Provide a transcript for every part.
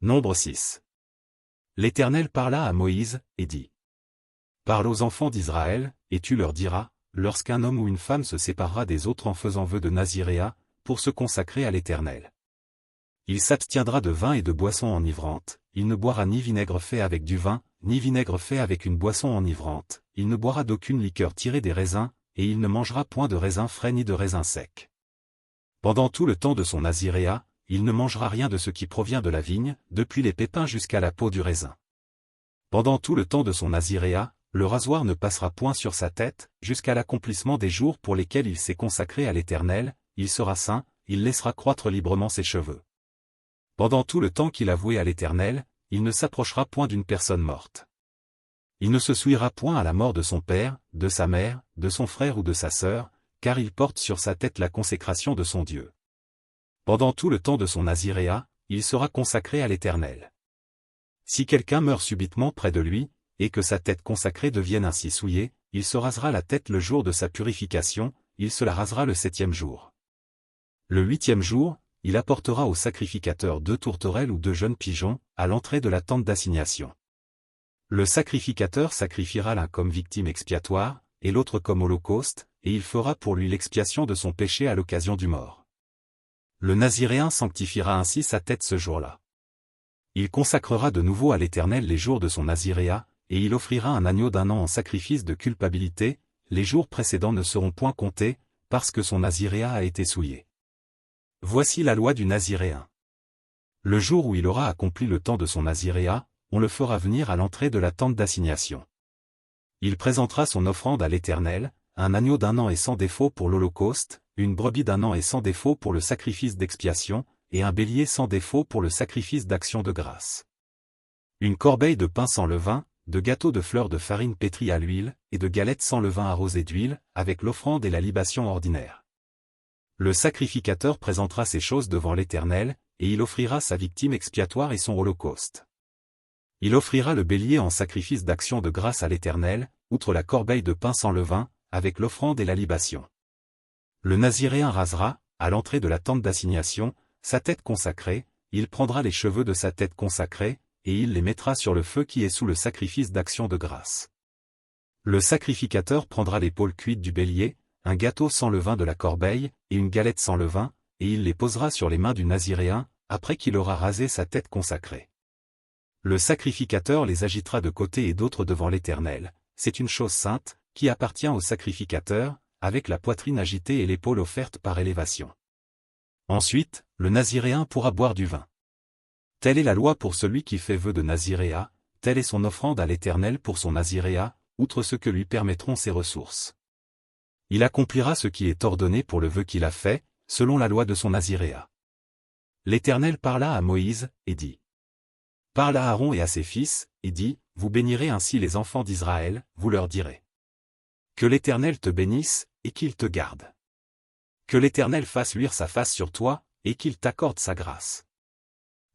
Nombre 6. L'Éternel parla à Moïse, et dit. Parle aux enfants d'Israël, et tu leur diras, lorsqu'un homme ou une femme se séparera des autres en faisant vœu de naziréat, pour se consacrer à l'Éternel. Il s'abstiendra de vin et de boissons enivrantes, il ne boira ni vinaigre fait avec du vin, ni vinaigre fait avec une boisson enivrante, il ne boira d'aucune liqueur tirée des raisins, et il ne mangera point de raisins frais ni de raisins secs. Pendant tout le temps de son naziréat, il ne mangera rien de ce qui provient de la vigne, depuis les pépins jusqu'à la peau du raisin. Pendant tout le temps de son naziréat, le rasoir ne passera point sur sa tête, jusqu'à l'accomplissement des jours pour lesquels il s'est consacré à l'Éternel, il sera saint, il laissera croître librement ses cheveux. Pendant tout le temps qu'il a voué à l'Éternel, il ne s'approchera point d'une personne morte. Il ne se souillera point à la mort de son père, de sa mère, de son frère ou de sa sœur, car il porte sur sa tête la consécration de son Dieu. Pendant tout le temps de son naziréat, il sera consacré à l'Éternel. Si quelqu'un meurt subitement près de lui, et que sa tête consacrée devienne ainsi souillée, il se rasera la tête le jour de sa purification, il se la rasera le 7e jour. Le 8e jour, il apportera au sacrificateur 2 tourterelles ou 2 jeunes pigeons, à l'entrée de la tente d'assignation. Le sacrificateur sacrifiera l'un comme victime expiatoire, et l'autre comme holocauste, et il fera pour lui l'expiation de son péché à l'occasion du mort. Le naziréen sanctifiera ainsi sa tête ce jour-là. Il consacrera de nouveau à l'Éternel les jours de son naziréat, et il offrira un agneau d'1 an en sacrifice de culpabilité, les jours précédents ne seront point comptés, parce que son naziréat a été souillé. Voici la loi du naziréen. Le jour où il aura accompli le temps de son naziréat, on le fera venir à l'entrée de la tente d'assignation. Il présentera son offrande à l'Éternel, un agneau d'1 an et sans défaut pour l'holocauste, une brebis d'1 an et sans défaut pour le sacrifice d'expiation, et un bélier sans défaut pour le sacrifice d'action de grâce. Une corbeille de pain sans levain, de gâteaux de fleurs de farine pétrie à l'huile, et de galettes sans levain arrosées d'huile, avec l'offrande et la libation ordinaire. Le sacrificateur présentera ces choses devant l'Éternel, et il offrira sa victime expiatoire et son holocauste. Il offrira le bélier en sacrifice d'action de grâce à l'Éternel, outre la corbeille de pain sans levain, avec l'offrande et la libation. Le naziréen rasera, à l'entrée de la tente d'assignation, sa tête consacrée, il prendra les cheveux de sa tête consacrée, et il les mettra sur le feu qui est sous le sacrifice d'action de grâce. Le sacrificateur prendra l'épaule cuite du bélier, un gâteau sans levain de la corbeille, et une galette sans levain, et il les posera sur les mains du naziréen, après qu'il aura rasé sa tête consacrée. Le sacrificateur les agitera de côté et d'autre devant l'Éternel, c'est une chose sainte, qui appartient au sacrificateur, avec la poitrine agitée et l'épaule offerte par élévation. Ensuite, le naziréen pourra boire du vin. Telle est la loi pour celui qui fait vœu de naziréat, telle est son offrande à l'Éternel pour son naziréat, outre ce que lui permettront ses ressources. Il accomplira ce qui est ordonné pour le vœu qu'il a fait, selon la loi de son naziréat. L'Éternel parla à Moïse, et dit. Parle à Aaron et à ses fils, et dit, vous bénirez ainsi les enfants d'Israël, vous leur direz. Que l'Éternel te bénisse, et qu'il te garde. Que l'Éternel fasse luire sa face sur toi, et qu'il t'accorde sa grâce.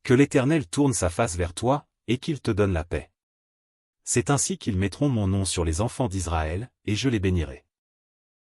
Que l'Éternel tourne sa face vers toi, et qu'il te donne la paix. C'est ainsi qu'ils mettront mon nom sur les enfants d'Israël, et je les bénirai.